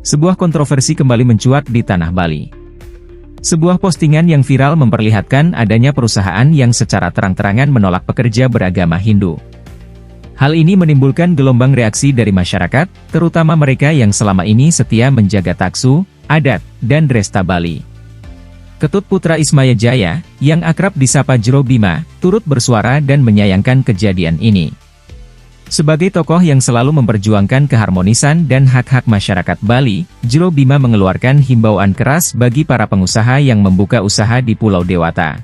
Sebuah kontroversi kembali mencuat di tanah Bali. Sebuah postingan yang viral memperlihatkan adanya perusahaan yang secara terang-terangan menolak pekerja beragama Hindu. Hal ini menimbulkan gelombang reaksi dari masyarakat, terutama mereka yang selama ini setia menjaga taksu, adat, dan dresta Bali. Ketut Putra Ismaya Jaya, yang akrab disapa Jero Bima, turut bersuara dan menyayangkan kejadian ini. Sebagai tokoh yang selalu memperjuangkan keharmonisan dan hak-hak masyarakat Bali, Jero Bima mengeluarkan himbauan keras bagi para pengusaha yang membuka usaha di Pulau Dewata.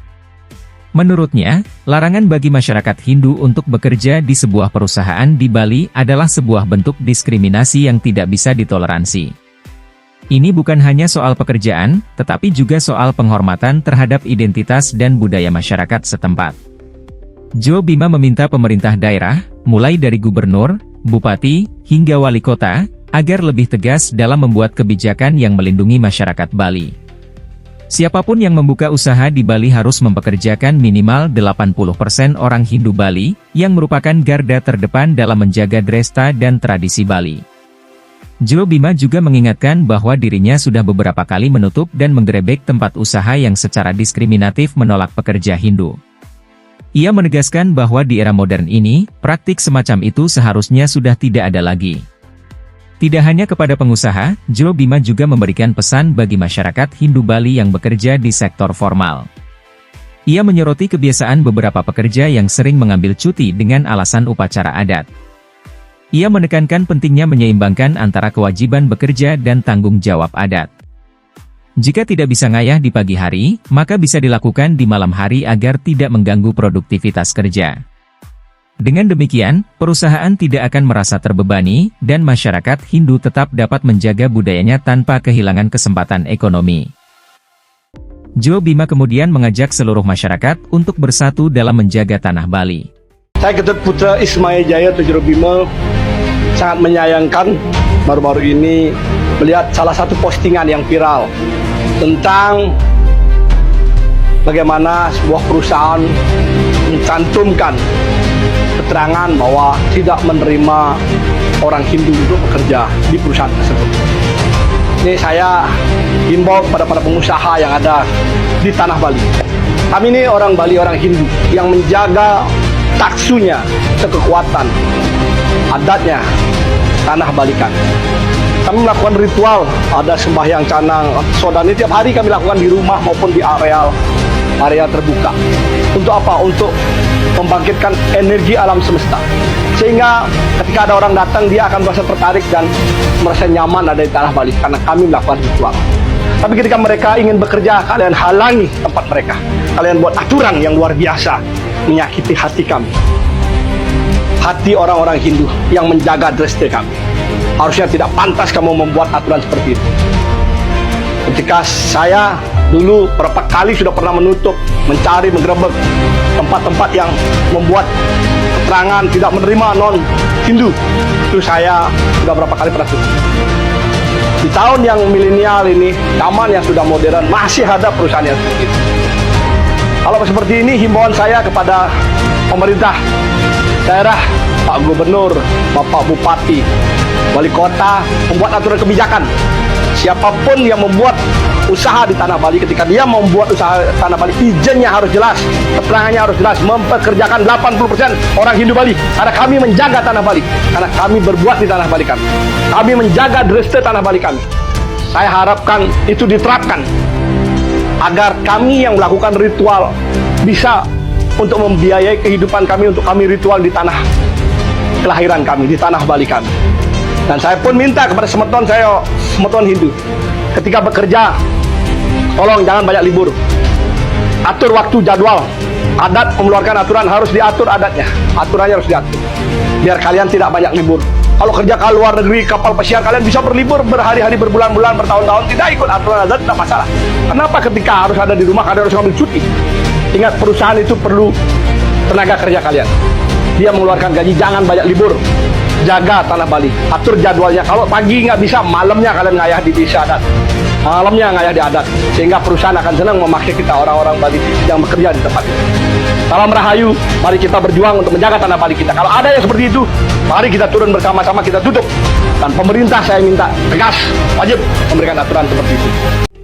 Menurutnya, larangan bagi masyarakat Hindu untuk bekerja di sebuah perusahaan di Bali adalah sebuah bentuk diskriminasi yang tidak bisa ditoleransi. Ini bukan hanya soal pekerjaan, tetapi juga soal penghormatan terhadap identitas dan budaya masyarakat setempat. Jero Bima meminta pemerintah daerah, mulai dari gubernur, bupati, hingga wali kota, agar lebih tegas dalam membuat kebijakan yang melindungi masyarakat Bali. Siapapun yang membuka usaha di Bali harus mempekerjakan minimal 80% orang Hindu Bali, yang merupakan garda terdepan dalam menjaga dresta dan tradisi Bali. Jero Bima juga mengingatkan bahwa dirinya sudah beberapa kali menutup dan menggerebek tempat usaha yang secara diskriminatif menolak pekerja Hindu. Ia menegaskan bahwa di era modern ini, praktik semacam itu seharusnya sudah tidak ada lagi. Tidak hanya kepada pengusaha, Jero Bima juga memberikan pesan bagi masyarakat Hindu Bali yang bekerja di sektor formal. Ia menyoroti kebiasaan beberapa pekerja yang sering mengambil cuti dengan alasan upacara adat. Ia menekankan pentingnya menyeimbangkan antara kewajiban bekerja dan tanggung jawab adat. Jika tidak bisa ngayah di pagi hari, maka bisa dilakukan di malam hari agar tidak mengganggu produktivitas kerja. Dengan demikian, perusahaan tidak akan merasa terbebani, dan masyarakat Hindu tetap dapat menjaga budayanya tanpa kehilangan kesempatan ekonomi. Jero Bima kemudian mengajak seluruh masyarakat untuk bersatu dalam menjaga tanah Bali. Saya Ketut Putra Ismaya Jaya atau Jero Bima sangat menyayangkan baru-baru ini melihat salah satu postingan yang viral tentang bagaimana sebuah perusahaan mencantumkan keterangan bahwa tidak menerima orang Hindu untuk bekerja di perusahaan tersebut. Ini saya himbau kepada para pengusaha yang ada di tanah Bali. Kami ini orang Bali, orang Hindu yang menjaga taksunya, sekekuatan adatnya, tanah Balikan. Kami melakukan ritual, ada sembahyang canang, sodani tiap hari kami lakukan di rumah maupun di area terbuka. Untuk apa? Untuk membangkitkan energi alam semesta. Sehingga ketika ada orang datang, dia akan merasa tertarik dan merasa nyaman ada di tanah Bali karena kami melakukan ritual. Tapi ketika mereka ingin bekerja, kalian halangi tempat mereka. Kalian buat aturan yang luar biasa, menyakiti hati kami. Hati orang-orang Hindu yang menjaga dresta kami. Harusnya tidak pantas kamu membuat aturan seperti itu. Ketika saya dulu berapa kali sudah pernah menutup, mencari, menggerebek tempat-tempat yang membuat keterangan tidak menerima non-Hindu, itu saya sudah berapa kali pernah tutup. Di tahun yang milenial ini, zaman yang sudah modern, masih ada perusahaan yang seperti itu. Kalau seperti ini, himbauan saya kepada pemerintah daerah, Pak Gubernur, Bapak Bupati, Wali Kota, membuat aturan kebijakan. Siapapun yang membuat usaha di tanah Bali, ketika dia membuat usaha tanah Bali, izinnya harus jelas, keterangannya harus jelas, mempekerjakan 80% orang Hindu Bali. Karena kami menjaga tanah Bali, karena kami berbuat di tanah Bali kami. Kami menjaga dresta tanah Bali kami. Saya harapkan itu diterapkan, agar kami yang melakukan ritual bisa untuk membiayai kehidupan kami, untuk kami ritual di tanah kelahiran kami, di tanah Bali kami. Dan saya pun minta kepada semeton Hindu, ketika bekerja, tolong jangan banyak libur. Atur waktu jadwal. Adat mengeluarkan aturan, harus diatur adatnya. Aturannya harus diatur. Biar kalian tidak banyak libur. Kalau kerja ke luar negeri, kapal pesiar, kalian bisa berlibur berhari-hari, berbulan-bulan, bertahun-tahun, tidak ikut aturan adat, tidak masalah. Kenapa ketika harus ada di rumah, kalian harus ambil cuti? Ingat, perusahaan itu perlu tenaga kerja kalian. Dia mengeluarkan gaji, jangan banyak libur. Jaga tanah Bali, atur jadwalnya. Kalau pagi nggak bisa, malamnya kalian ngayah di desa adat, malamnya ngayah di adat, sehingga perusahaan akan senang memakai kita orang-orang Bali yang bekerja di tempat itu. Salam Rahayu, mari kita berjuang untuk menjaga tanah Bali kita. Kalau ada yang seperti itu, Mari kita turun bersama-sama, kita tutup. Dan pemerintah saya minta tegas, wajib memberikan aturan seperti itu.